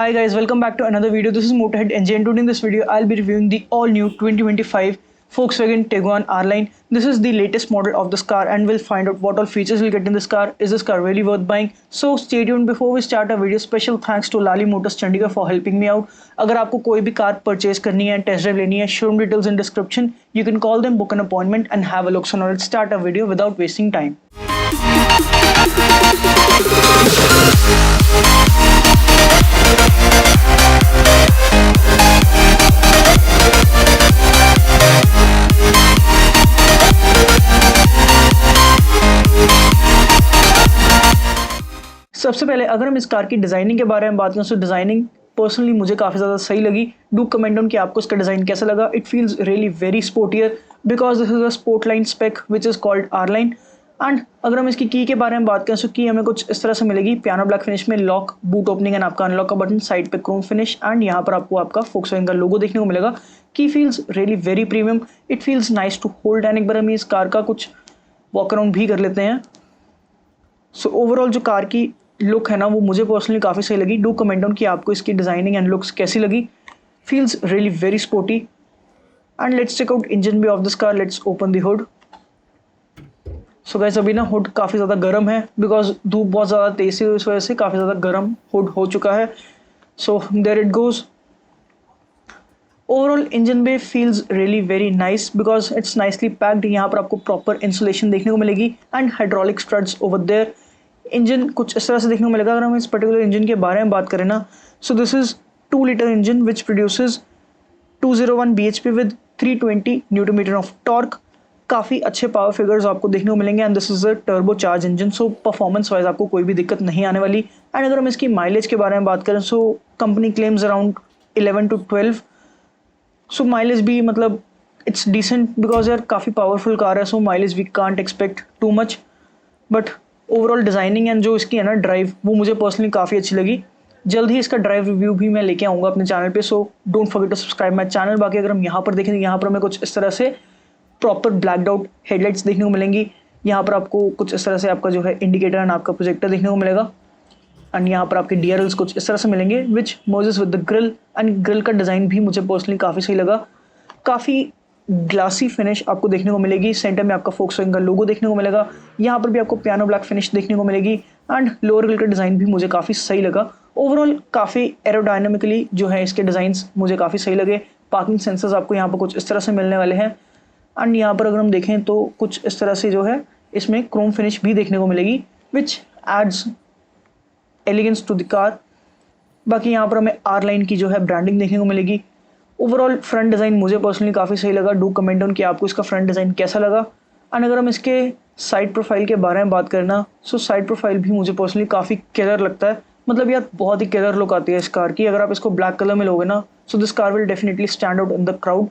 Hi guys, welcome back to another video. This is Motorhead NJ and today in this video I'll be reviewing the all new 2025 Volkswagen Tiguan R-Line. This is the latest model of this car and we'll find out what all features we'll get in this car. Is this car really worth buying? So stay tuned. Before we start our video, special thanks to Lali Motors Chandigarh for helping me out. अगर आपको कोई भी car purchase करनी है, test drive लेनी है, showroom details in description. You can call them, book an appointment and have a look. So now let's start our video without wasting time. सबसे पहले अगर हम इस कार की डिज़ाइनिंग के बारे में बात करें तो डिज़ाइनिंग पर्सनली मुझे काफ़ी ज़्यादा सही लगी. डू कमेंट ऑन कि आपको इसका डिज़ाइन कैसा लगा. It feels really very sportier because this is a sport line spec which is called R line. And अगर हम इसकी की के बारे में बात करें तो की हमें कुछ इस तरह से मिलेगी. पियानो ब्लैक फिनिश में लॉक, बूट ओपनिंग एंड आपका अनलॉक का बटन, साइड पे क्रोम फिनिश एंड यहाँ पर आपको आपका Volkswagen का लोगो देखने को मिलेगा. की feels really very premium. It feels nice to hold and एक बार हम इस कार का कुछ वॉक अराउंड भी कर लेते हैं. सो ओवरऑल जो कार की लुक है ना वो मुझे पर्सनली काफ़ी सही लगी. डू कमेंट ऑन कि आपको इसकी डिज़ाइनिंग एंड लुक्स कैसी लगी. Feels really very sporty. And let's check out engine bay of this car. Let's open the hood. So guys अभी ना हुड काफ़ी ज़्यादा गर्म है बिकॉज धूप बहुत ज़्यादा तेज है, इस वजह से काफ़ी ज़्यादा गर्म हुड हो चुका है. So there it goes. Overall engine bay feels really very nice because it's nicely packed. यहाँ पर आपको प्रॉपर इंसुलेशन देखने को मिलेगी and hydraulic struts over there. Engine कुछ इस तरह से देखने को मिलेगा. अगर हम इस पर्टिकुलर इंजन के बारे में बात करें ना, so this is 2 litre engine which produces 201 bhp with 320 newton metre of torque. काफ़ी अच्छे पावर फिगर्स आपको देखने को मिलेंगे and this is a turbo charge engine. So performance wise आपको कोई भी दिक्कत नहीं आने वाली. एंड अगर हम इसकी माइलेज के बारे में बात करें so company claims around 11 to 12. So mileage भी मतलब इट्स डिसेंट बिकॉज यार काफ़ी पावरफुल कार है. So mileage we can't expect too much. But overall designing and जो इसकी है ना ड्राइव वो मुझे पर्सनली काफ़ी अच्छी लगी. जल्द ही इसका ड्राइव रिव्यू भी मैं लेके आऊँगा अपने चैनल पे. So don't forget to subscribe my channel. बाकी अगर हम यहाँ पर देखें तो यहाँ पर हमें कुछ इस तरह से प्रॉपर ब्लैकड आउट हेडलाइट्स देखने को मिलेंगी. यहाँ पर आपको कुछ इस तरह से आपका जो है इंडिकेटर एंड आपका प्रोजेक्टर देखने को मिलेगा. एंड यहाँ पर आपके DRLs कुछ इस तरह से मिलेंगे which merges with the grill. And grill का डिज़ाइन भी मुझे पर्सनली काफ़ी सही लगा. काफ़ी ग्लासी फिनिश आपको देखने को मिलेगी. सेंटर में आपका Volkswagen का लोगो देखने को मिलेगा. यहाँ पर भी आपको पियानो ब्लैक फिनिश देखने को मिलेगी. एंड लोअर ग्रिल का डिज़ाइन भी मुझे काफ़ी सही लगा. ओवरऑल काफ़ी एरोडायनामिकली जो है इसके डिज़ाइंस मुझे काफ़ी सही लगे. पार्किंग सेंसर्स आपको यहाँ पर कुछ इस तरह से मिलने वाले हैं. एंड यहाँ पर अगर हम देखें तो कुछ इस तरह से जो है इसमें क्रोम फिनिश भी देखने को मिलेगी which adds elegance to the car. बाकी यहाँ पर हमें आर लाइन की जो है ब्रांडिंग देखने को मिलेगी. ओवरऑल फ्रंट डिज़ाइन मुझे पर्सनली काफ़ी सही लगा. डू कमेंट ऑन कि आपको इसका फ्रंट डिज़ाइन कैसा लगा. एंड अगर हम इसके साइड प्रोफाइल के बारे में बात करना सो साइड प्रोफाइल भी मुझे पर्सनली काफ़ी किलर लगता है. मतलब यार बहुत ही किलर लुक आती है इस कार की. अगर आप इसको ब्लैक कलर में लोगे ना so this car will definitely stand out in the crowd.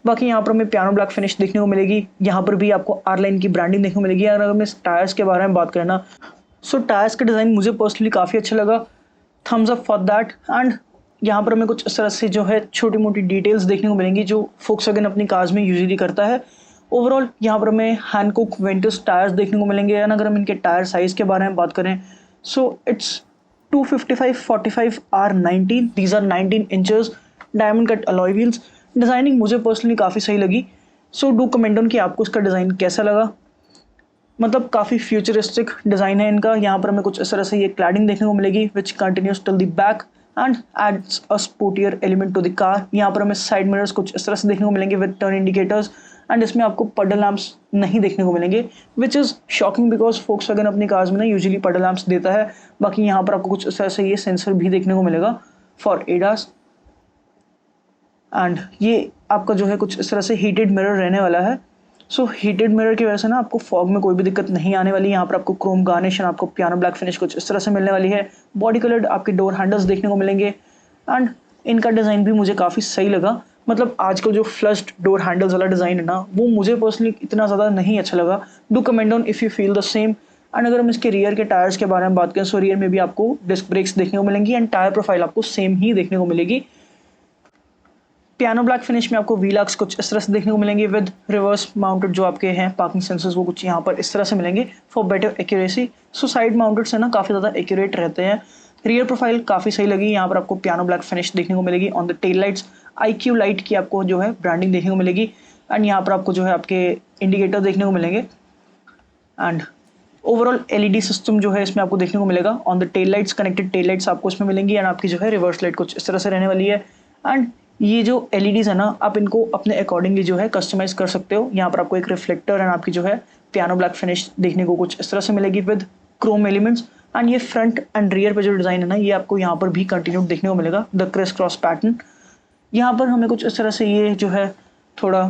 बाकी यहाँ पर हमें पियानो ब्लैक फिनिश देखने को मिलेगी. यहाँ पर भी आपको आर लाइन की ब्रांडिंग देखने को मिलेगी. अगर हम इस टायर्स के बारे में बात करें ना सो टायर्स का डिज़ाइन मुझे पर्सनली काफ़ी अच्छा लगा. Thumbs up for that. And यहाँ पर हमें कुछ इस तरह से जो है छोटी मोटी डिटेल्स देखने को मिलेंगी जो Volkswagen अपनी कार्स में यूजुअली करता है. ओवरऑल यहाँ पर हमें हैंडकुक वेंटस टायर्स देखने को मिलेंगे. एंड अगर हम इनके टायर साइज़ के बारे में बात करें so it's 255/45 R19. These are 19 inches diamond cut alloy wheels. Designing मुझे पर्सनली काफ़ी सही लगी. सो डू कमेंट ऑन कि आपको इसका डिज़ाइन कैसा लगा. मतलब काफ़ी फ्यूचरिस्टिक डिज़ाइन है इनका. यहाँ पर हमें कुछ इस तरह से ये क्लैडिंग देखने को मिलेगी which continues till the back end adds a sportier element to the car. यहाँ पर हमें साइड मिरर्स कुछ इस तरह से देखने को मिलेंगे विद टर्न इंडिकेटर्स. एंड इसमें आपको पडल लैम्प्स नहीं देखने को मिलेंगे which is shocking because Volkswagen अपनी कार्स में ना यूजुअली पडल लैम्प्स देता है. बाकी यहाँ पर आपको कुछ इस तरह से ये सेंसर भी देखने को मिलेगा फॉर ADAS. एंड ये आपका जो है कुछ इस तरह से हीटेड मिरर रहने वाला है. सो हीटेड मिरर की वजह से ना आपको फॉग में कोई भी दिक्कत नहीं आने वाली. यहाँ पर आपको क्रोम गार्निश एंड आपको पियानो ब्लैक फिनिश कुछ इस तरह से मिलने वाली है. बॉडी कलर्ड आपके डोर हैंडल्स देखने को मिलेंगे. एंड इनका डिज़ाइन भी मुझे काफ़ी सही लगा. मतलब आजकल जो फ्लश्ड डोर हैंडल्स वाला डिज़ाइन है ना वो मुझे पर्सनली इतना ज़्यादा नहीं अच्छा लगा. Do comment on if you feel the same. And अगर हम इसके रियर के टायर्स के बारे में बात करें सो रियर में भी आपको डिस्क ब्रेक्स देखने को मिलेंगी एंड टायर प्रोफाइल आपको सेम ही देखने को मिलेगी. पियानो ब्लैक फिनिश में आपको व्हील कुछ इस तरह से देखने को मिलेंगे विद रिवर्स माउंटेड जो आपके हैं पार्किंग सेंसर्स वो कुछ यहाँ पर इस तरह से मिलेंगे for better accuracy. So side mounted से ना काफ़ी ज़्यादा एक्यूरेट रहते हैं. रियर प्रोफाइल काफ़ी सही लगी, यहाँ पर आपको पियानो ब्लैक फिनिश देखने को मिलेगी। On the tail lights IQ light की आपको जो है ब्रांडिंग देखने को मिलेगी एंड यहाँ पर आपको जो है आपके इंडिकेटर देखने को मिलेंगे एंड ओवरऑल LED सिस्टम जो है इसमें आपको देखने को मिलेगा। On the tail lights connected tail lights आपको इसमें मिलेंगी एंड आपकी जो है रिवर्स लाइट कुछ इस तरह से रहने वाली है एंड ये जो LEDs है ना आप इनको अपने अकॉर्डिंगली जो है कस्टमाइज कर सकते हो। यहाँ पर आपको एक रिफ्लेक्टर एंड आपकी जो है पियानो ब्लैक फिनिश देखने को कुछ इस तरह से मिलेगी विद क्रोम एलिमेंट्स एंड ये फ्रंट एंड रियर पे जो डिज़ाइन है ना ये आपको यहाँ पर भी कंटिन्यूड देखने को मिलेगा। द क्रिस क्रॉस पैटर्न यहाँ पर हमें कुछ इस तरह से ये जो है थोड़ा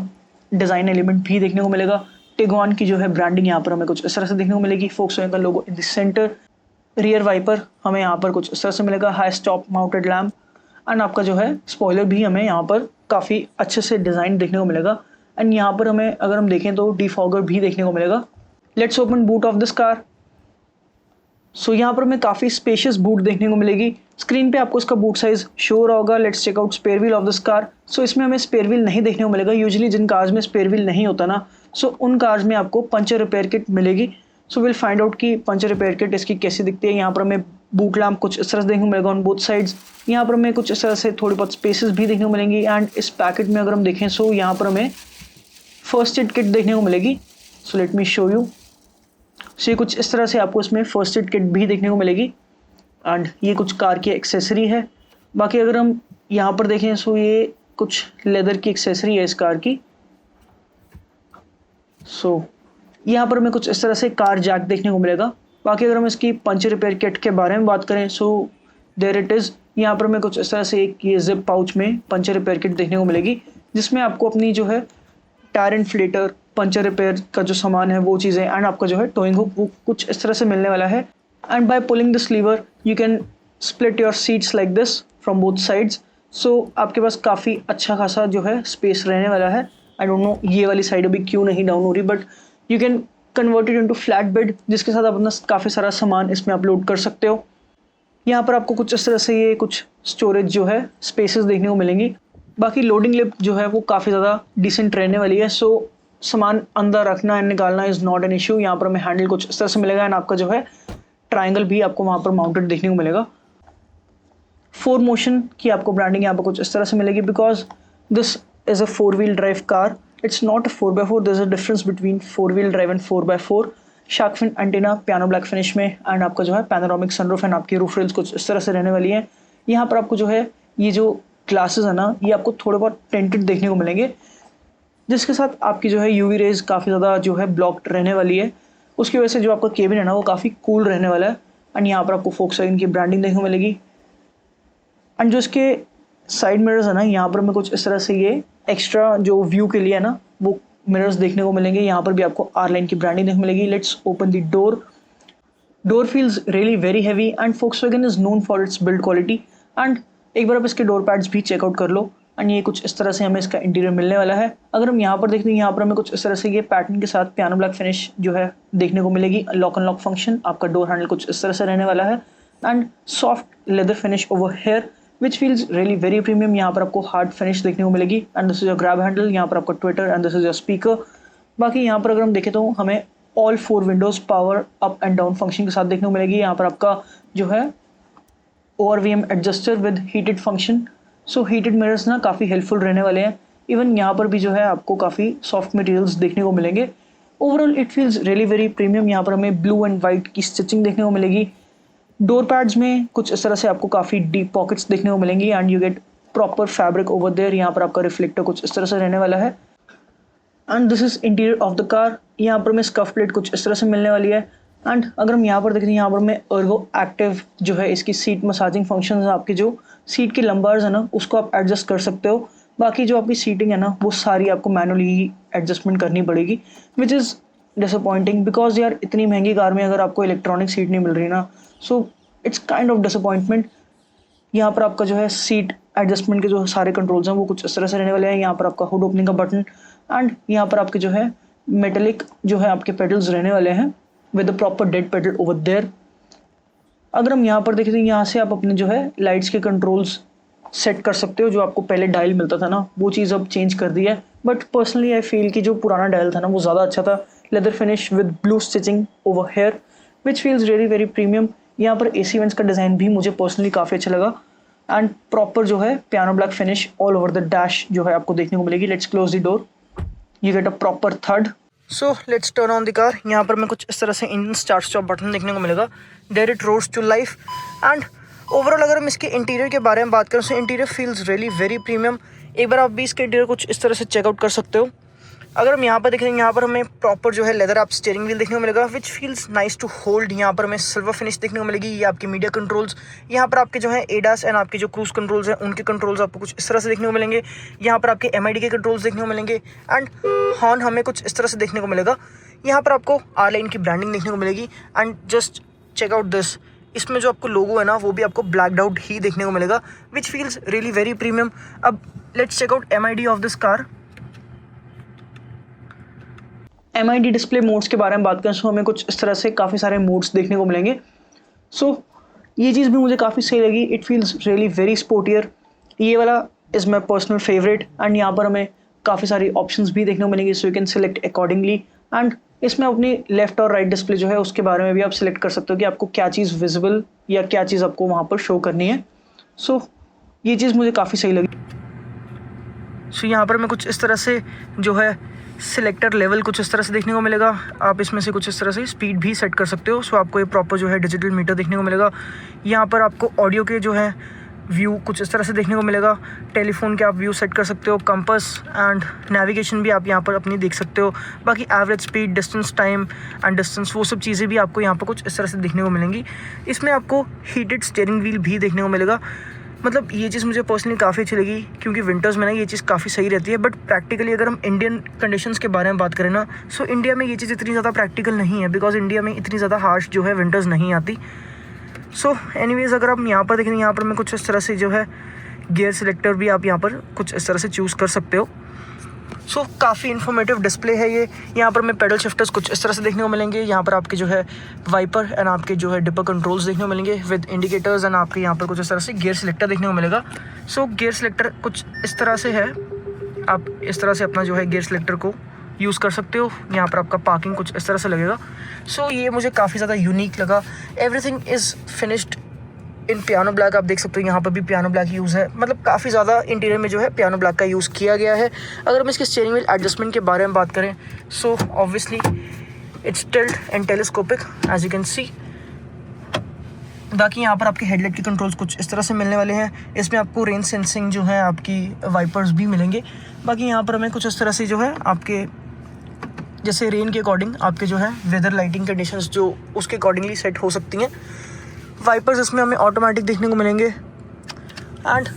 डिज़ाइन एलिमेंट भी देखने को मिलेगा। टिगोन की जो है ब्रांडिंग यहाँ पर हमें कुछ इस तरह से देखने को मिलेगी। फोक्सवैगन का logo in the centre. Rear wiper हमें यहाँ पर कुछ इस तरह से मिलेगा। High stop mounted lamp and आपका जो है स्पॉइलर भी हमें यहाँ पर काफ़ी अच्छे से डिज़ाइन देखने को मिलेगा एंड यहाँ पर हमें अगर हम देखें तो डिफॉगर भी देखने को मिलेगा। Let's open boot of this car. So यहाँ पर हमें काफ़ी स्पेशियस बूट देखने को मिलेगी। स्क्रीन पे आपको इसका बूट साइज शो हो रहा होगा। Let's check out spare wheel of this car. So इसमें हमें स्पेयर व्हील नहीं देखने को मिलेगा। यूजुअली जिन कार्स में स्पेयर व्हील नहीं होता ना सो उन कार्स में आपको पंचर रिपेयर किट मिलेगी। सो विल फाइंड आउट कि पंचर रिपेयर किट इसकी कैसी दिखती है। यहाँ पर हमें बूट लैम्प कुछ इस तरह से देखने को मिलेगा ऑन बोथ साइड्स। यहाँ पर हमें कुछ इस तरह से थोड़ी बहुत स्पेसेस भी देखने को मिलेंगी एंड इस पैकेट में अगर हम देखें सो यहाँ पर हमें फर्स्ट एड किट देखने को मिलेगी। So let me show you. So ये कुछ इस तरह से आपको इसमें फर्स्ट एड किट भी देखने को मिलेगी एंड ये कुछ कार की एक्सेसरी है। बाकी अगर हम यहाँ पर देखें सो ये कुछ लेदर की एक्सेसरी है इस कार की। सो यहाँ पर हमें कुछ इस तरह से कार जैक देखने को मिलेगा। बाकी अगर हम इसकी पंचर रिपेयर किट के बारे में बात करें सो देयर इट इज़। यहाँ पर हमें कुछ इस तरह से एक ये जिप पाउच में पंचर रिपेयर किट देखने को मिलेगी जिसमें आपको अपनी जो है टायर इन्फ्लेटर, पंचर रिपेयर का जो सामान है वो चीज़ें एंड आपका जो है टोइंग हुक वो कुछ इस तरह से मिलने वाला है। And by pulling this lever you can split your seats like this from both sides. So आपके पास काफ़ी अच्छा खासा जो है स्पेस रहने वाला है। आई डोंट नो ये वाली साइड अभी क्यों नहीं डाउन हो रही but you can convert it into flat bed जिसके साथ आप अपना काफ़ी सारा सामान इसमें अपलोड कर सकते हो। यहाँ पर आपको कुछ इस तरह से ये कुछ स्टोरेज जो है स्पेसेस देखने को मिलेंगी। बाकी लोडिंग लिप जो है वो काफ़ी ज़्यादा डिसेंट रहने वाली है। सो सामान अंदर रखना एंड निकालना इज़ नॉट एन इशू। यहाँ पर हमें हैंडल कुछ इस तरह से मिलेगा एंड आपका जो है ट्रायंगल भी आपको वहाँ पर माउंटेड देखने को मिलेगा। 4 मोशन की आपको ब्रांडिंग यहाँ पर कुछ इस तरह से मिलेगी because this is a 4 wheel drive car. It's not a 4x4। There is a difference between 4 wheel drive and 4x4। Shark fin antenna piano black finish में एंड आपका जो है पैनोरामिक सनरूफ एंड आपकी रूफ रेल्स कुछ इस तरह से रहने वाली है। यहाँ पर आपको जो है ये जो ग्लासेस है ना ये आपको थोड़े बहुत टेंटेड देखने को मिलेंगे जिसके साथ आपकी जो है UV रेज काफ़ी ज़्यादा जो है ब्लॉक्ड रहने वाली है। उसकी वजह से जो आपका केबिन है ना वो काफ़ी कूल रहने वाला है एंड यहाँ पर आपको फोक्सवैगन की ब्रांडिंग देखने को मिलेगी। एंड जो इसके साइड मिरर्स है ना यहाँ पर हमें कुछ इस तरह से ये एक्स्ट्रा जो व्यू के लिए है ना वो मिरर्स देखने को मिलेंगे। यहाँ पर भी आपको R लाइन की ब्रांडिंग देखने को मिलेगी। Let's open the door. Door feels really very heavy and Volkswagen is known for its build quality and एक बार आप इसके डोर पैड्स भी चेकआउट कर लो एंड ये कुछ इस तरह से हमें इसका इंटीरियर मिलने वाला है। अगर हम यहाँ पर देखते हैं यहाँ पर हमें कुछ इस तरह से ये पैटर्न के साथ पियानो ब्लैक फिनिश जो है देखने को मिलेगी। लॉक एंड लॉक फंक्शन, आपका डोर हैंडल कुछ इस तरह से रहने वाला है and soft leather finish over here which feels really very premium. यहाँ पर आपको हार्ड फिनिश देखने को मिलेगी and this is your grab handle. यहाँ पर आपका Twitter and this is your speaker. बाकी यहाँ पर अगर हम देखें तो हमें all 4 Windows power up and down function के साथ देखने को मिलेगी। यहाँ पर आपका जो है ORVM adjuster with heated function. So heated mirrors ना काफ़ी हेल्पफुल रहने वाले हैं। इवन यहाँ पर भी जो है आपको काफ़ी सॉफ्ट मटेरियल्स देखने को मिलेंगे। Overall it feels really very premium. यहाँ पर हमें ब्लू एंड वाइट की स्टिचिंग देखने को मिलेगी। डोर पैड्स में कुछ इस तरह से आपको काफ़ी डीप पॉकेट्स देखने को मिलेंगी and you get proper fabric over there. यहाँ पर आपका रिफ्लेक्टर कुछ इस तरह से रहने वाला है and this is interior of the car. यहाँ पर हमें स्कफ प्लेट कुछ इस तरह से मिलने वाली है एंड अगर हम यहाँ पर देखें यहाँ पर हमें अर्गो एक्टिव जो है इसकी सीट मसाजिंग फंक्शन है। आपकी जो सीट की लंबार्स है ना उसको आप एडजस्ट कर सकते हो। बाकी जो आपकी सीटिंग है ना वो सारी आपको मैनुअली ही एडजस्टमेंट करनी पड़ेगी विच इज़ डिसअपॉइंटिंग बिकॉज यार इतनी महंगी कार में अगर आपको इलेक्ट्रॉनिक सीट नहीं मिल रही ना so it's kind of disappointment. यहाँ पर आपका जो है सीट एडजस्टमेंट के जो सारे कंट्रोल्स हैं वो कुछ इस तरह से रहने वाले हैं। यहाँ पर आपका हुड ओपनिंग का बटन एंड यहाँ पर आपके जो है मेटेलिक जो है आपके पेडल्स रहने वाले हैं with the proper dead pedal over there. अगर हम यहाँ पर देखें तो यहाँ से आप अपने जो है लाइट्स के कंट्रोल्स सेट कर सकते हो। जो आपको पहले डायल मिलता था ना वो चीज़ अब चेंज कर दी है बट पर्सनली आई फील कि जो पुराना डायल था ना वो ज़्यादा अच्छा था। Leather finish with blue stitching over here which feels really very premium. यहाँ पर AC वेंट्स का डिज़ाइन भी मुझे पर्सनली काफ़ी अच्छा लगा एंड प्रॉपर जो है piano black finish all over the dash जो है आपको देखने को मिलेगी। Let's close the door, you get a proper third. So let's turn on the car. यहाँ पर मैं कुछ इस तरह से इंजन स्टार्ट स्टॉप बटन देखने को मिलेगा, there it roars to life. And overall अगर हम इसके इंटीरियर के बारे में बात करें तो interior feels really very premium. एक बार आप भी इसके इंटीरियर कुछ इस तरह से चेकआउट कर सकते हो। अगर हम यहाँ पर देखेंगे, यहाँ पर हमें प्रॉपर जो है लेदर आप स्टीयरिंग व्हील देखने को मिलेगा which feels nice to hold. यहाँ पर हमें सिल्वर फिनिश देखने को मिलेगी। ये आपके मीडिया कंट्रोल्स, यहाँ पर आपके जो है एडास एंड आपके जो क्रूज कंट्रोल्स हैं उनके कंट्रोल्स आपको कुछ इस तरह से देखने को मिलेंगे। यहाँ पर आपके MID के कंट्रोल्स देखने को मिलेंगे एंड हॉर्न हमें कुछ इस तरह से देखने को मिलेगा। यहाँ पर आपको R-Line की ब्रांडिंग देखने को मिलेगी and just check out this, इसमें जो आपको लोगो है ना वो भी आपको ब्लैकड आउट ही देखने को मिलेगा which feels really very premium. अब let's check out MID of this car. MID display modes के बारे में बात करें तो हमें कुछ इस तरह से काफ़ी सारे मोड्स देखने को मिलेंगे। ये चीज़ भी मुझे काफ़ी सही लगी, it feels really very sportier. ये वाला is my personal favourite and यहाँ पर हमें काफ़ी सारी ऑप्शंस भी देखने को मिलेंगी, सो you can select accordingly. And इसमें अपनी लेफ्ट और राइट डिस्प्ले जो है उसके बारे में भी आप सिलेक्ट कर सकते हो कि आपको क्या चीज़ विजिबल या क्या चीज़ आपको वहाँ पर शो करनी है। ये चीज़ मुझे काफ़ी सही लगी। यहाँ पर मैं कुछ इस तरह से जो है सिलेक्टर लेवल कुछ इस तरह से देखने को मिलेगा। आप इसमें से कुछ इस तरह से स्पीड भी सेट कर सकते हो। आपको ये प्रॉपर जो है डिजिटल मीटर देखने को मिलेगा। यहाँ पर आपको ऑडियो के जो है व्यू कुछ इस तरह से देखने को मिलेगा। टेलीफोन के आप व्यू सेट कर सकते हो, कंपास एंड नेविगेशन भी आप यहाँ पर अपनी देख सकते हो। बाकी average speed, distance, time and distance, वो सब चीज़ें भी आपको यहाँ पर कुछ इस तरह से देखने को मिलेंगी। इसमें आपको हीटेड स्टीयरिंग व्हील भी देखने को मिलेगा। मतलब ये चीज़ मुझे पर्सनली काफ़ी अच्छी लगी क्योंकि विंटर्स में ना ये चीज़ काफ़ी सही रहती है। बट प्रैक्टिकली अगर हम इंडियन कंडीशंस के बारे में बात करें ना, सो इंडिया में ये चीज़ इतनी ज़्यादा प्रैक्टिकल नहीं है बिकॉज इंडिया में इतनी ज़्यादा हार्श जो है विंटर्स नहीं आती। एनीवेज़ अगर आप यहाँ पर देखें, यहाँ पर मैं कुछ इस तरह से जो है गियर सिलेक्टर भी आप यहाँ पर कुछ इस तरह से चूज़ कर सकते हो। काफ़ी इन्फॉर्मेटिव डिस्प्ले है ये। यहाँ पर मैं पेडल शिफ्टर्स कुछ इस तरह से देखने को मिलेंगे। यहाँ पर आपके जो है वाइपर एंड आपके जो है डिपर कंट्रोल्स देखने को मिलेंगे विद इंडिकेटर्स एंड आपके यहाँ पर कुछ इस तरह से गियर सिलेक्टर देखने को मिलेगा। गियर सिलेक्टर कुछ इस तरह से है, आप इस तरह से अपना जो है गियर सिलेक्टर को यूज़ कर सकते हो। यहाँ पर आपका पार्किंग कुछ इस तरह से लगेगा। ये मुझे काफ़ी ज़्यादा यूनिक लगा। Everything is finished in piano black. आप देख सकते हो यहाँ पर भी पियानो ब्लैक यूज़ है, मतलब काफ़ी ज़्यादा इंटीरियर में जो है पियानो ब्लैक का यूज़ किया गया है। अगर हम इसके स्टीयरिंग व्हील एडजस्टमेंट के बारे में बात करें obviously it's tilt and telescopic as you can see. बाकी यहाँ पर आपके हेडलाइट के कंट्रोल्स कुछ इस तरह से मिलने वाले हैं। इसमें आपको रेन सेंसिंग जो है आपकी वाइपर्स भी मिलेंगे। बाकी यहाँ पर हमें कुछ इस तरह से जो है आपके जैसे रेन के अकॉर्डिंग आपके जो है वेदर लाइटिंग कंडीशंस जो उसके अकॉर्डिंगली सेट हो सकती हैं। वाइपर्स इसमें हमें ऑटोमेटिक देखने को मिलेंगे एंड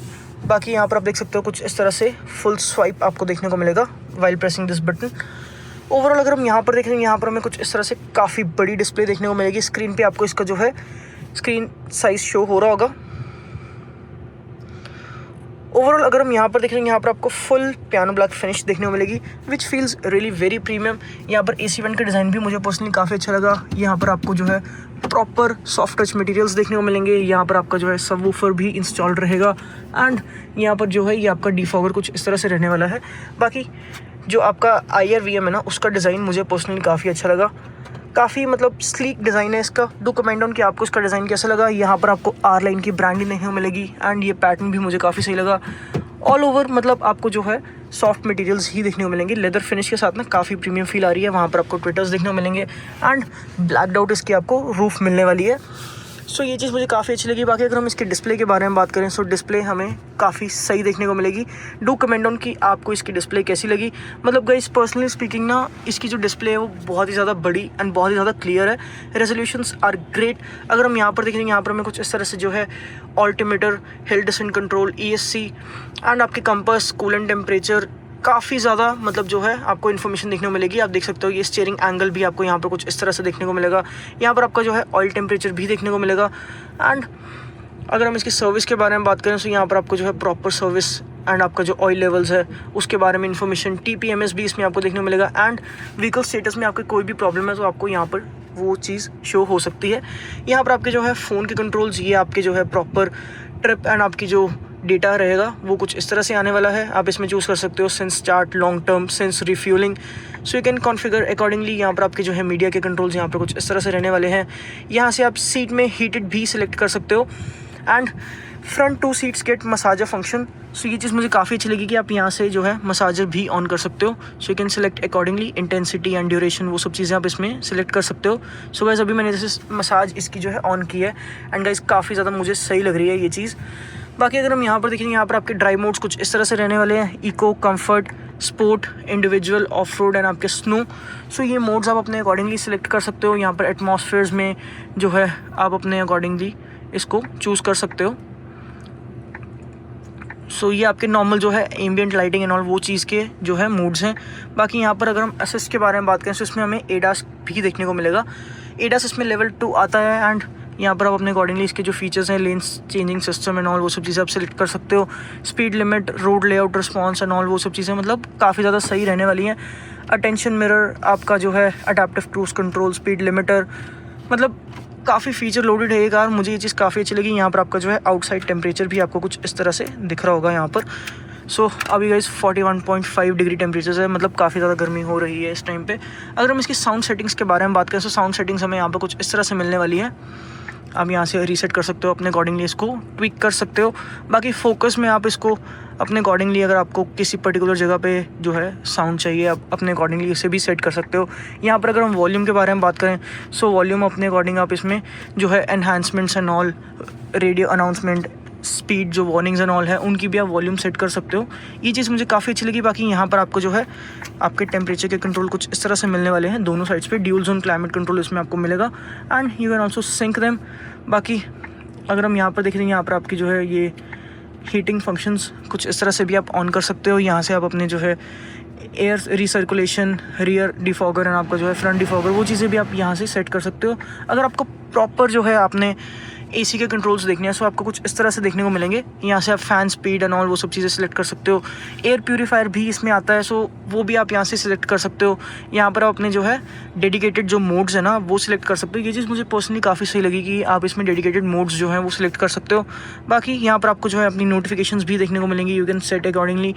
बाकी यहाँ पर आप देख सकते हो कुछ इस तरह से फुल स्वाइप आपको देखने को मिलेगा while pressing this button. Overall अगर हम यहाँ पर देखें, यहाँ पर हमें कुछ इस तरह से काफ़ी बड़ी डिस्प्ले देखने को मिलेगी। स्क्रीन पे आपको इसका जो है स्क्रीन साइज शो हो रहा होगा। ओवरऑल अगर हम यहाँ पर देखेंगे, यहाँ पर आपको फुल पियानो ब्लैक फिनिश देखने को मिलेगी विच फील्स रियली वेरी प्रीमियम। यहाँ पर AC वेंट का डिज़ाइन भी मुझे पर्सनली काफ़ी अच्छा लगा। यहाँ पर आपको जो है प्रॉपर सॉफ्ट टच मटेरियल्स देखने को मिलेंगे। यहाँ पर आपका जो है सबवूफर भी इंस्टॉल्ड रहेगा एंड यहाँ पर जो है ये आपका डिफॉगर कुछ इस तरह से रहने वाला है। बाकी जो आपका IR-VM है ना, उसका डिज़ाइन मुझे पर्सनली काफ़ी अच्छा लगा। काफ़ी मतलब स्लीक डिज़ाइन है इसका। डू कमेंट ऑन कि आपको इसका डिज़ाइन कैसा लगा। यहाँ पर आपको R-Line की ब्रांडिंग देखने को मिलेगी एंड ये पैटर्न भी मुझे काफ़ी सही लगा। ऑल ओवर मतलब आपको जो है सॉफ्ट मटेरियल्स ही देखने को मिलेंगे। लेदर फिनिश के साथ ना काफ़ी प्रीमियम फील आ रही है। वहाँ पर आपको ट्विटर्स देखने को मिलेंगे एंड ब्लैकड आउट इसकी आपको रूफ मिलने वाली है। ये चीज़ मुझे काफ़ी अच्छी लगी। बाकी अगर हम इसके डिस्प्ले के बारे में बात करें डिस्प्ले हमें काफ़ी सही देखने को मिलेगी। डू कमेंट ऑन कि आपको इसकी डिस्प्ले कैसी लगी। मतलब गाइस पर्सनली स्पीकिंग ना, इसकी जो डिस्प्ले है वो बहुत ही ज़्यादा बड़ी एंड बहुत ही ज़्यादा क्लियर है। Resolutions are great. अगर हम यहाँ पर देखेंगे, यहाँ पर हमें कुछ इस तरह से जो है altimeter, hill descent control, ESC and आपके कंपास, कूलेंट टेम्परेचर, काफ़ी ज़्यादा मतलब जो है आपको इन्फॉर्मेशन देखने को मिलेगी। आप देख सकते हो ये स्टीयरिंग एंगल भी आपको यहाँ पर कुछ इस तरह से देखने को मिलेगा। यहाँ पर आपका जो है ऑयल टेम्परेचर भी देखने को मिलेगा एंड अगर हम इसकी सर्विस के बारे में बात करें यहाँ पर आपको जो है प्रॉपर सर्विस एंड आपका जो ऑयल लेवल्स है उसके बारे में इन्फॉर्मेशन, TPMS भी इसमें आपको देखने को मिलेगा एंड व्हीकल स्टेटस में आपके कोई भी प्रॉब्लम है तो आपको यहाँ पर वो चीज़ शो हो सकती है। यहाँ पर आपके जो है फ़ोन के कंट्रोल्स, ये आपके जो है प्रॉपर ट्रिप एंड आपकी जो डेटा रहेगा वो कुछ इस तरह से आने वाला है। आप इसमें चूज़ कर सकते हो sense start, long term, sense refuelling. So you can configure accordingly. यहाँ पर आपके जो है मीडिया के कंट्रोल्स यहाँ पर कुछ इस तरह से रहने वाले हैं। यहाँ से आप सीट में हीटेड भी सिलेक्ट कर सकते हो and front 2 seats get massager function. So ये चीज़ मुझे काफ़ी अच्छी लगी कि आप यहाँ से जो है मसाजर भी ऑन कर सकते हो। सो you can select accordingly intensity and duration, वो सब चीज़ें आप इसमें सिलेक्ट कर सकते हो। सो गाइस अभी मैंने जैसे मसाज इसकी जो है ऑन की है एंड गाइस काफ़ी ज़्यादा मुझे सही लग रही है ये चीज़। बाकी अगर हम यहाँ पर देखेंगे, यहाँ पर आपके ड्राइव मोड्स कुछ इस तरह से रहने वाले हैं, eco, comfort, sport, individual, off road and आपके स्नो। सो ये मोड्स आप अपने अकॉर्डिंगली सिलेक्ट कर सकते हो। यहाँ पर एटमॉस्फेयर्स में जो है आप अपने अकॉर्डिंगली इसको चूज़ कर सकते हो। सो ये आपके नॉर्मल जो है एम्बिएंट लाइटिंग एंड ऑल वो चीज़ के जो है मूड्स हैं। बाकी यहाँ पर अगर हम असिस्ट के बारे में बात करें तो इसमें हमें एडास भी देखने को मिलेगा। एडास इसमें लेवल 2 आता है एंड यहाँ पर आप अपने अकॉर्डिंगली इसके जो फीचर्स हैं, lens changing system and all वो सब चीज़ें आप सिलेक्ट कर सकते हो। Speed limit, road layout response and all वो सब चीज़ें मतलब काफ़ी ज़्यादा सही रहने वाली हैं। अटेंशन मिरर, आपका जो है adaptive cruise control, speed limiter, मतलब काफ़ी फीचर लोडेड है ये कार। मुझे ये चीज़ काफ़ी अच्छी लगी। यहाँ पर आपका जो है आउटसाइड टेम्परेचर भी आपको कुछ इस तरह से दिख रहा होगा यहाँ पर। सो अभी गाइस 41.5 डिग्री टेम्परेचर है, मतलब काफ़ी ज़्यादा गर्मी हो रही है इस टाइम पे। अगर हम इसकी साउंड सेटिंग्स के बारे में बात करें तो साउंड सेटिंग्स हमें यहाँ पर कुछ इस तरह से मिलने वाली है। आप यहाँ से रीसेट कर सकते हो, अपने अकॉर्डिंगली इसको ट्विक कर सकते हो। बाकी फोकस में आप इसको अपने अकॉर्डिंगली, अगर आपको किसी पर्टिकुलर जगह पे जो है साउंड चाहिए, आप अपने अकॉर्डिंगली इसे भी सेट कर सकते हो। यहाँ पर अगर हम वॉल्यूम के बारे में बात करें, सो वॉल्यूम अपने अकॉर्डिंग आप इसमें जो है enhancements and all, radio announcement, speed, जो वार्निंग्स एंड ऑल है उनकी भी आप वॉल्यूम सेट कर सकते हो। ये चीज़ मुझे काफ़ी अच्छी लगी। बाकी यहाँ पर आपको जो है आपके टेम्परेचर के कंट्रोल कुछ इस तरह से मिलने वाले हैं दोनों साइड्स पे। ड्यूल जोन क्लाइमेट कंट्रोल इसमें आपको मिलेगा and you can also sync them. बाकी अगर हम यहाँ पर देखें, यहाँ पर आपकी जो है ये हीटिंग फंक्शंस कुछ इस तरह से भी आप ऑन कर सकते हो। यहाँ से आप अपने जो है air recirculation, rear defogger and आपका जो है फ्रंट डिफॉगर, वो चीज़ें भी आप यहाँ से सेट कर सकते हो। अगर आपको प्रॉपर जो है आपने एसी के कंट्रोल्स देखने हैं, सो आपको कुछ इस तरह से देखने को मिलेंगे। यहाँ से आप फैन स्पीड एंड ऑल वो सब चीज़ें सिलेक्ट कर सकते हो। एयर प्यूरीफायर भी इसमें आता है, सो वो भी आप यहाँ से सिलेक्ट कर सकते हो। यहाँ पर आप अपने जो है डेडिकेटेड जो मोड्स है ना वो सिलेक्ट कर सकते हो। ये चीज़ मुझे पर्सनली काफ़ी सही लगी कि आप इसमें डेडिकेटेड मोड्स जो हैं वो सिलेक्ट कर सकते हो। बाकी यहाँ पर आपको जो है अपनी नोटिफिकेशंस भी देखने को मिलेंगी, यू कैन सेट अकॉर्डिंगली।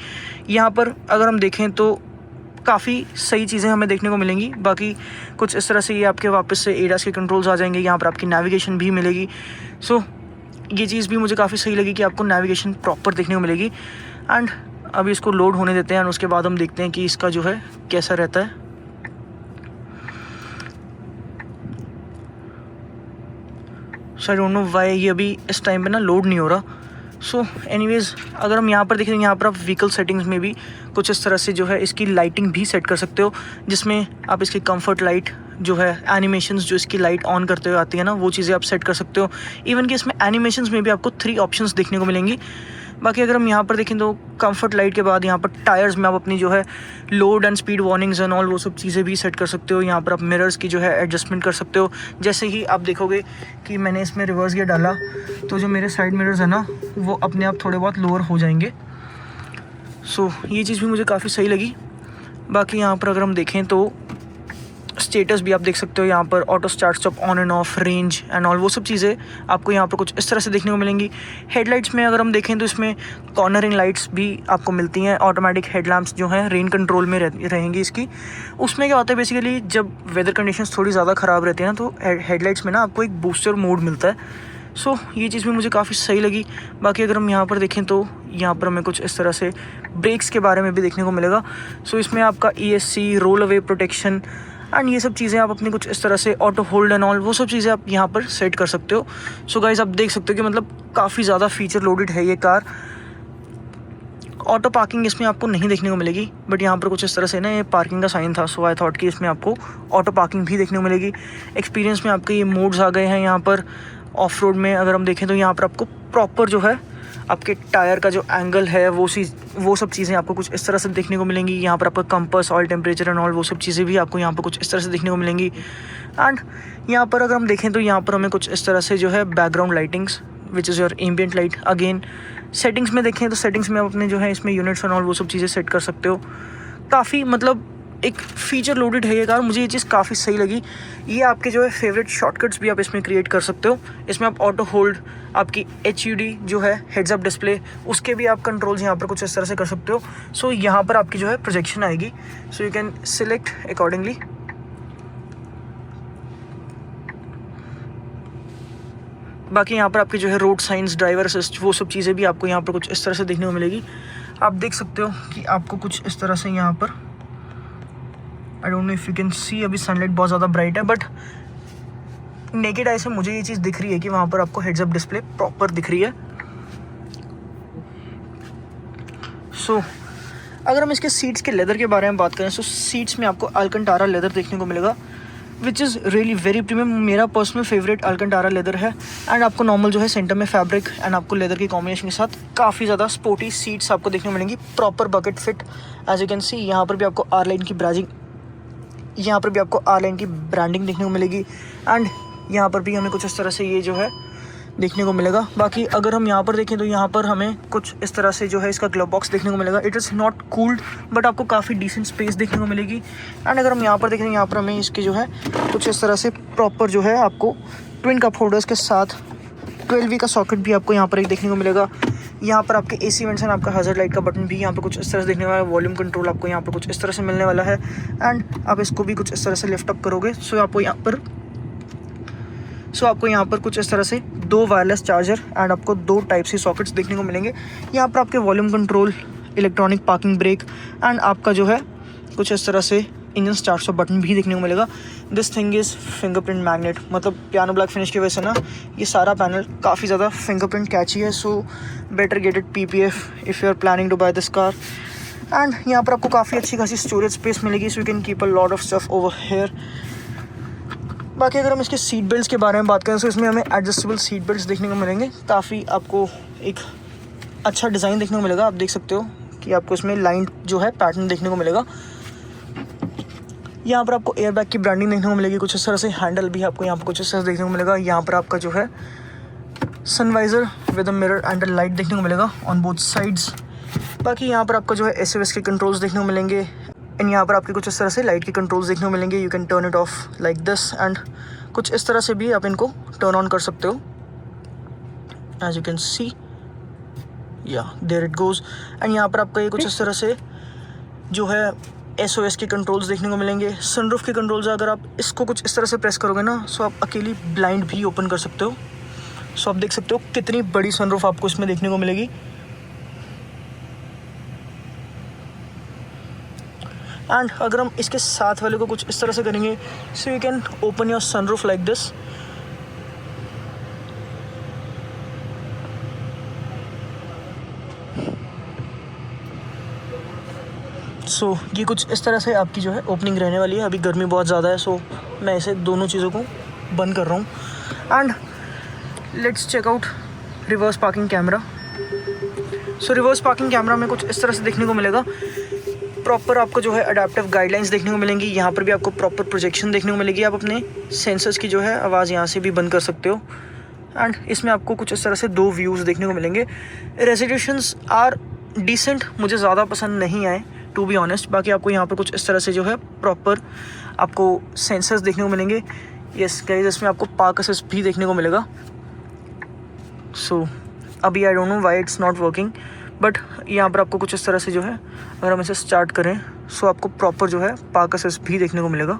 यहाँ पर अगर हम देखें तो काफ़ी सही चीज़ें हमें देखने को मिलेंगी। बाकी कुछ इस तरह से ये आपके वापस से एडास के कंट्रोल्स आ जाएंगे। यहाँ पर आपकी नेविगेशन भी मिलेगी। सो ये चीज़ भी मुझे काफ़ी सही लगी कि आपको नेविगेशन प्रॉपर देखने को मिलेगी। एंड अभी इसको लोड होने देते हैं और उसके बाद हम देखते हैं कि इसका जो है कैसा रहता है। सो आई डोंट नो व्हाई ये अभी इस टाइम पे ना लोड नहीं हो रहा। सो एनीवेज़ अगर हम यहाँ पर देखें, यहाँ पर आप व्हीकल सेटिंग्स में भी कुछ इस तरह से जो है इसकी लाइटिंग भी सेट कर सकते हो, जिसमें आप इसकी कंफर्ट लाइट जो है एनिमेशंस जो इसकी लाइट ऑन करते हुए आती है ना वो चीज़ें आप सेट कर सकते हो। इवन कि इसमें एनिमेशंस में भी आपको 3 ऑप्शंस देखने को मिलेंगी। बाकी अगर हम यहाँ पर देखें तो कंफर्ट लाइट के बाद यहाँ पर टायर्स में आप अपनी जो है load and speed warnings and all वो सब चीज़ें भी सेट कर सकते हो। यहाँ पर आप मिरर्स की जो है एडजस्टमेंट कर सकते हो। जैसे ही आप देखोगे कि मैंने इसमें रिवर्स गियर डाला तो जो मेरे साइड मिरर्स है ना वो अपने आप थोड़े बहुत लोअर हो जाएंगे। सो ये चीज़ भी मुझे काफ़ी सही लगी। बाकी यहाँ पर अगर हम देखें तो स्टेटस भी आप देख सकते हो। यहाँ पर auto start stop, on end of, range and all वो सब चीज़ें आपको यहाँ पर कुछ इस तरह से देखने को मिलेंगी। हेडलाइट्स में अगर हम देखें तो इसमें कॉर्नरिंग लाइट्स भी आपको मिलती हैं। ऑटोमेटिक हेडलैम्प्स जो हैं रेन कंट्रोल में रहेंगी इसकी। उसमें क्या होता है बेसिकली जब वेदर कंडीशंस थोड़ी ज़्यादा ख़राब रहती है ना तो हेडलाइट्स में ना आपको एक बूस्टर मोड मिलता है। सो ये चीज़ भी मुझे काफ़ी सही लगी। बाकी अगर हम यहाँ पर देखें तो यहाँ पर हमें कुछ इस तरह से ब्रेक्स के बारे में भी देखने को मिलेगा। सो इसमें आपका ESC, roll away protection and ये सब चीज़ें आप अपनी कुछ इस तरह से ऑटो होल्ड एंड ऑल वो सब चीज़ें आप यहाँ पर सेट कर सकते हो। सो गाइस आप देख सकते हो कि मतलब काफ़ी ज़्यादा फीचर लोडेड है ये कार। ऑटो पार्किंग इसमें आपको नहीं देखने को मिलेगी, बट यहाँ पर कुछ इस तरह से ना ये पार्किंग का साइन था, सो आई थॉट कि इसमें आपको ऑटो पार्किंग भी देखने को मिलेगी। एक्सपीरियंस में आपके ये मोड्स आ गए हैं। यहाँ पर ऑफ रोड में अगर हम देखें तो यहाँ पर आपको प्रॉपर जो है आपके टायर का जो एंगल है वो सब चीज़ें आपको कुछ इस तरह से देखने को मिलेंगी। यहाँ पर आपका compass, oil temperature and all वो सब चीज़ें भी आपको यहाँ पर कुछ इस तरह से देखने को मिलेंगी। एंड यहाँ पर अगर हम देखें तो यहाँ पर हमें कुछ इस तरह से जो है background lightings which is your ambient light. Again settings में देखें तो सेटिंग्स में आप अपने जो है इसमें यूनिट्स एंड ऑल वो सब चीज़ें सेट कर सकते हो। काफ़ी मतलब एक फ़ीचर लोडेड है ये कार, मुझे ये चीज़ काफ़ी सही लगी। ये आपके जो है फेवरेट शॉर्टकट्स भी आप इसमें क्रिएट कर सकते हो। इसमें आप ऑटो होल्ड, आपकी HUD जो है हेड्स अप डिस्प्ले, उसके भी आप कंट्रोल्स यहाँ पर कुछ इस तरह से कर सकते हो। सो यहाँ पर आपकी जो है प्रोजेक्शन आएगी, सो यू कैन सिलेक्ट अकॉर्डिंगली। बाकी यहाँ पर आपके जो है रोड साइंस, ड्राइवर असिस्ट, वो सब चीज़ें भी आपको यहाँ पर कुछ इस तरह से देखने को मिलेगी। आप देख सकते हो कि आपको कुछ इस तरह से यहाँ पर, I don't know if you can सी, अभी सनलाइट बहुत ज़्यादा ब्राइट है, बट नेकेड आई से मुझे ये चीज़ दिख रही है कि वहाँ पर आपको हेड्स अप डिस्प्ले प्रॉपर दिख रही है। सो अगर हम इसके सीट्स के लेदर के बारे में बात करें, सो सीट्स में आपको अल्कंटारा लेदर देखने को मिलेगा, which is really very premium. मेरा पर्सनल फेवरेट अल्कंटारा लेदर है। एंड आपको नॉर्मल जो है सेंटर में फैब्रिक एंड आपको लेदर की कॉम्बिनेशन के साथ काफ़ी ज़्यादा स्पोर्टी सीट्स आपको देखने को मिलेंगी, proper bucket fit. As you can see यहाँ पर भी आपको आर लाइन की ब्रांडिंग देखने को मिलेगी। एंड यहाँ पर भी हमें कुछ इस तरह से ये जो है देखने को मिलेगा। बाकी अगर हम यहाँ पर देखें तो यहाँ पर हमें कुछ इस तरह से जो है इसका ग्लव बॉक्स देखने को मिलेगा। It is not cooled, but आपको काफ़ी डिसेंट स्पेस देखने को मिलेगी। एंड अगर हम यहाँ पर देखें, यहाँ पर हमें इसके जो है कुछ इस तरह से प्रॉपर जो है आपको ट्विन कप होल्डर्स के साथ 12V का सॉकेट भी आपको यहाँ पर एक देखने को मिलेगा। यहाँ पर आपके AC वेंट्स एंड आपका हज़ार्ड लाइट का बटन भी यहाँ पर कुछ इस तरह से देखने वाला है। वॉल्यूम कंट्रोल आपको यहाँ पर कुछ इस तरह से मिलने वाला है। एंड आप इसको भी कुछ इस तरह से लिफ्ट अप करोगे, सो आपको यहाँ पर कुछ इस तरह से 2 वायरलेस चार्जर एंड आपको 2 टाइप सी सॉकेट्स देखने को मिलेंगे। यहाँ पर आपके volume control, electronic parking brake and आपका जो है कुछ इस तरह से इंजन स्टार्ट बटन भी देखने को मिलेगा। This thing is fingerprint magnet, मतलब पियानो ब्लैक फिनिश की वजह से ना ये सारा पैनल काफ़ी ज़्यादा फिंगरप्रिंट कैची है। So better get it PPF if you are planning to buy this car. And यहाँ पर आपको काफ़ी अच्छी खासी स्टोरेज स्पेस मिलेगी, so you can keep a lot of stuff over here. बाकी अगर हम इसके सीट बेल्ट्स के बारे में बात करें, तो इसमें हमें एडजस्टेबल सीट बेल्ट्स देखने को मिलेंगे। काफ़ी आपको एक अच्छा डिज़ाइन देखने को मिलेगा। आप देख सकते हो कि आपको इसमें लाइन जो है पैटर्न देखने को मिलेगा। यहाँ पर आपको एयरबैग की ब्रांडिंग देखने को मिलेगी। कुछ इस तरह से हैंडल भी आपको यहाँ पर कुछ इस तरह से देखने को मिलेगा। यहाँ पर आपका जो है sun visor with a mirror and a light देखने को मिलेगा ऑन बोथ साइड्स। बाकी यहाँ पर आपका जो है SOS के कंट्रोल्स देखने को मिलेंगे। एंड यहाँ पर आपके कुछ इस तरह से लाइट के कंट्रोल्स देखने को मिलेंगे। You can turn it of like this and कुछ इस तरह से भी आप इनको टर्न ऑन कर सकते हो, एज यू कैन सी। या देयर इट गोज़। एंड यहाँ पर आपका ये कुछ इस तरह से जो है SOS के कंट्रोल्स देखने को मिलेंगे। सनरूफ के कंट्रोल्स, अगर आप इसको कुछ इस तरह से प्रेस करोगे ना, सो आप अकेली ब्लाइंड भी ओपन कर सकते हो। सो आप देख सकते हो कितनी बड़ी सनरूफ आपको इसमें देखने को मिलेगी। एंड अगर हम इसके साथ वाले को कुछ इस तरह से करेंगे, so you can open your sunroof like this. So ये कुछ इस तरह से आपकी जो है ओपनिंग रहने वाली है। अभी गर्मी बहुत ज़्यादा है, सो मैं इसे दोनों चीज़ों को बंद कर रहा हूँ। And let's check out reverse parking camera. So reverse parking camera में कुछ इस तरह से देखने को मिलेगा। प्रॉपर आपको जो है अडेप्टिव गाइडलाइंस देखने को मिलेंगी। यहाँ पर भी आपको प्रॉपर प्रोजेक्शन देखने को मिलेगी। आप अपने सेंसर्स की जो है आवाज़ यहाँ से भी बंद कर सकते हो। एंड इसमें आपको कुछ इस तरह से 2 व्यूज़ देखने को मिलेंगे। रेजोल्यूशंस आर डिसेंट, मुझे ज़्यादा पसंद नहीं आए टू बी ऑनेस्ट। बाकी आपको यहाँ पर कुछ इस तरह से जो है प्रॉपर आपको सेंसर्स देखने को मिलेंगे। यस गाइस, इसमें आपको पार्क असिस्ट भी देखने को मिलेगा। सो अभी I don't know why it's not working, but यहाँ पर आपको कुछ इस तरह से जो है अगर हम इसे स्टार्ट करें, सो आपको प्रॉपर जो है पार्क असिस्ट भी देखने को मिलेगा।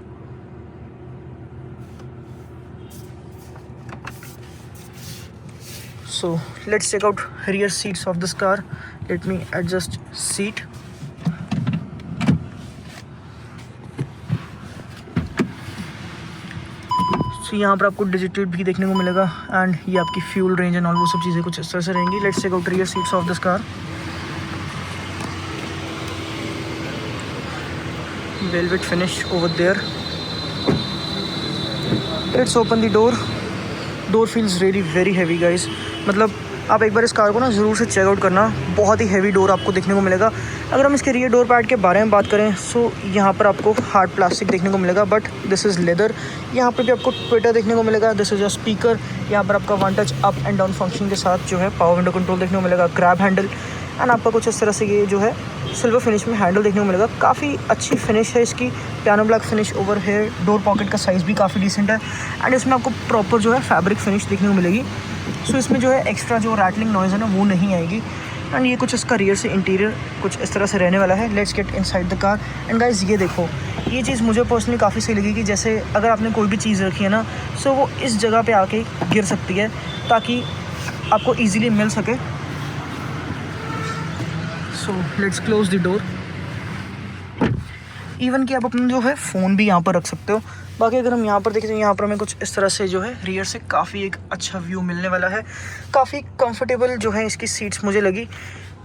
So let's check out rear seats of this car. Let me adjust seat. So यहाँ पर आपको डिजिटल भी देखने को मिलेगा। एंड ये आपकी फ्यूल रेंज एंड ऑल वो सब चीज़ें कुछ इस तरह से रहेंगी। Let's check out rear seats of this car. Velvet finish over there. Let's open the door. Door feels really very heavy guys, मतलब आप एक बार इस कार को ना ज़रूर से चेकआउट करना। बहुत ही हैवी डोर आपको देखने को मिलेगा। अगर हम इसके रियर डोर पैड के बारे में बात करें, सो यहाँ पर आपको हार्ड प्लास्टिक देखने को मिलेगा, बट दिस इज़ लेदर। यहाँ पर भी आपको ट्विटर देखने को मिलेगा। This is your speaker. यहाँ पर आपका 1 touch up and down function के साथ जो है पावर विंडो कंट्रोल देखने को मिलेगा। ग्रैब हैंडल एंड आपका कुछ इस तरह से ये जो है सिल्वर फिनिश में हैंडल देखने को मिलेगा। काफ़ी अच्छी फिनिश है इसकी, piano black finish over here. Door pocket का साइज़ भी काफ़ी डिसेंट है एंड इसमें आपको प्रॉपर जो है फैब्रिक फिनिश देखने को मिलेगी। सो इसमें जो है एक्स्ट्रा जो रैटलिंग नॉइज़ है ना वो नहीं आएगी। एंड ये कुछ इसका रियर से इंटीरियर कुछ इस तरह से रहने वाला है। Let's get inside the car. And guys ये देखो, ये चीज़ मुझे पर्सनली काफ़ी सही लगी कि जैसे अगर आपने कोई भी चीज़ रखी है ना, सो वो इस जगह पे आके गिर सकती है ताकि आपको इजीली मिल सके। So let's close the door. Even कि आप अपना जो है फ़ोन भी यहाँ पर रख सकते हो। बाकी अगर हम यहाँ पर देखें तो यहाँ पर हमें कुछ इस तरह से जो है रियर से काफ़ी एक अच्छा व्यू मिलने वाला है। काफ़ी कंफर्टेबल जो है इसकी सीट्स मुझे लगी।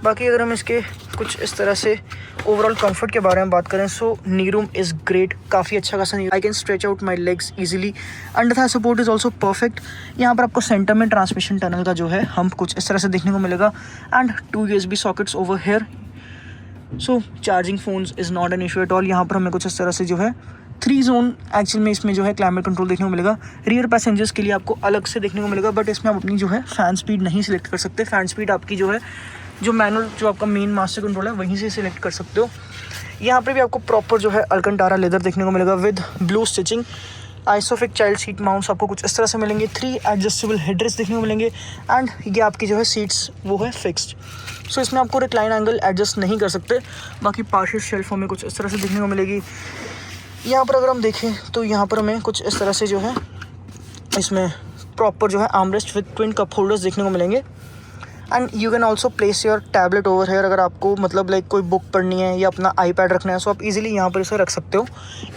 बाकी अगर हम इसके कुछ इस तरह से ओवरऑल कंफर्ट के बारे में बात करें, so knee room is great. काफ़ी अच्छा खासा knee, I can stretch out my legs easily. Under thigh support is also perfect. यहाँ पर आपको सेंटर में ट्रांसमिशन टनल का जो है हम्प कुछ इस तरह से देखने को मिलेगा and 2 USB sockets over here. So charging phones is not an issue at all. यहाँ पर हमें कुछ इस तरह से जो है 3 जोन एक्चुअल में इसमें जो है क्लाइमेट कंट्रोल देखने को मिलेगा। रियर पैसेंजर्स के लिए आपको अलग से देखने को मिलेगा, बट इसमें आप अपनी जो है फ़ैन स्पीड नहीं सिलेक्ट कर सकते। फ़ैन स्पीड आपकी जो है जो मैनुअल जो आपका मेन मास्टर कंट्रोल है वहीं से सिलेक्ट कर सकते हो। यहाँ पर भी आपको प्रॉपर जो है अल्कंटारा लेदर देखने को मिलेगा with blue stitching. ISOFIX child seat mounts आपको कुछ इस तरह से मिलेंगे। 3 एडजस्टेबल हेडरेस्ट देखने को मिलेंगे एंड ये आपकी जो है सीट्स वो है फिक्स्ड। सो इसमें आपको रिक्लाइन एंगल एडजस्ट नहीं कर सकते। बाकी पार्शियल शेल्फ हमें कुछ इस तरह से देखने को मिलेगी। यहाँ पर अगर हम देखें तो यहाँ पर हमें कुछ इस तरह से जो है इसमें प्रॉपर जो है armrest with twin cup holders देखने को मिलेंगे and you can also place your tablet over here. अगर आपको मतलब लाइक कोई बुक पढ़नी है या अपना आईपैड रखना है सो आप इजीली यहाँ पर इसे रख सकते हो।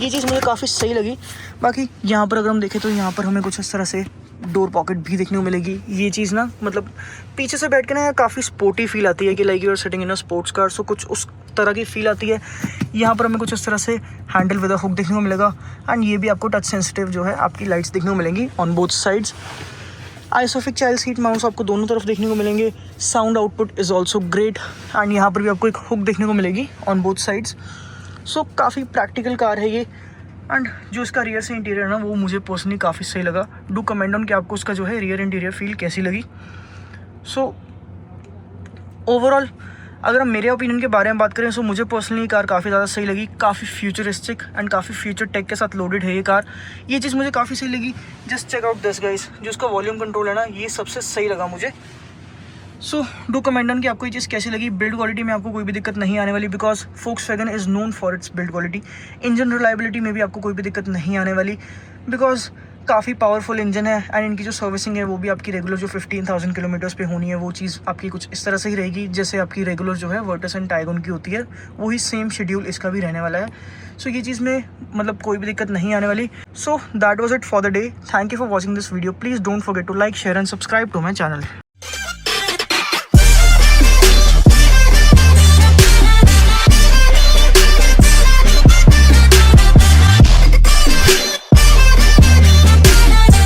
ये चीज़ मुझे काफ़ी सही लगी। बाकी यहाँ पर अगर हम देखें तो यहाँ पर हमें कुछ इस तरह से डोर पॉकेट भी देखने को मिलेगी। ये चीज़ ना मतलब पीछे से बैठ के ना काफ़ी स्पोर्टी फील आती है कि like you are sitting in a sports car. So कुछ उस तरह की फील आती है। यहाँ पर हमें कुछ इस तरह से हैंडल विद अ हुक देखने को मिलेगा एंड ये भी आपको टच सेंसिटिव जो है आपकी लाइट्स देखने को मिलेंगी on both sides. ISOFIX child seat mounts आपको दोनों तरफ देखने को मिलेंगे। Sound output is also great and यहाँ पर भी आपको एक हुक देखने को मिलेगी ऑन बोथ साइड्स। सो काफ़ी प्रैक्टिकल कार है ये एंड जो इसका रियर से इंटीरियर ना वो मुझे पर्सनली काफ़ी सही लगा। डू कमेंट ऑन कि आपको उसका जो है रियर इंटीरियर फील कैसी लगी। सो ओवरऑल अगर हम मेरे ओपिनियन के बारे में बात करें सो मुझे पर्सनली कार काफ़ी ज़्यादा सही लगी। काफ़ी फ्यूचरिस्टिक एंड काफ़ी फ्यूचर टेक के साथ लोडेड है ये कार। ये चीज़ मुझे काफ़ी सही लगी। Just check out this guys, जो इसका वॉल्यूम कंट्रोल है ना ये सबसे सही लगा मुझे। सो डू कमेंट ऑन कि आपको ये चीज़ कैसी लगी। बिल्ड क्वालिटी में आपको कोई भी दिक्कत नहीं आने वाली because Volkswagen is known for its build quality. Engine reliability में भी आपको कोई भी दिक्कत नहीं आने वाली बिकॉज काफ़ी पावरफुल इंजन है एंड इनकी जो सर्विसिंग है वो भी आपकी रेगुलर जो 15,000 किलोमीटर्स पे होनी है वो चीज़ आपकी कुछ इस तरह से ही रहेगी जैसे आपकी रेगुलर जो है वर्टस एंड टाइगन की होती है। वही सेम शेड्यूल इसका भी रहने वाला है। सो ये चीज़ में मतलब कोई भी दिक्कत नहीं आने वाली। So that was it for the day. Thank you for watching this video. Please don't forget to like share and subscribe to my channel.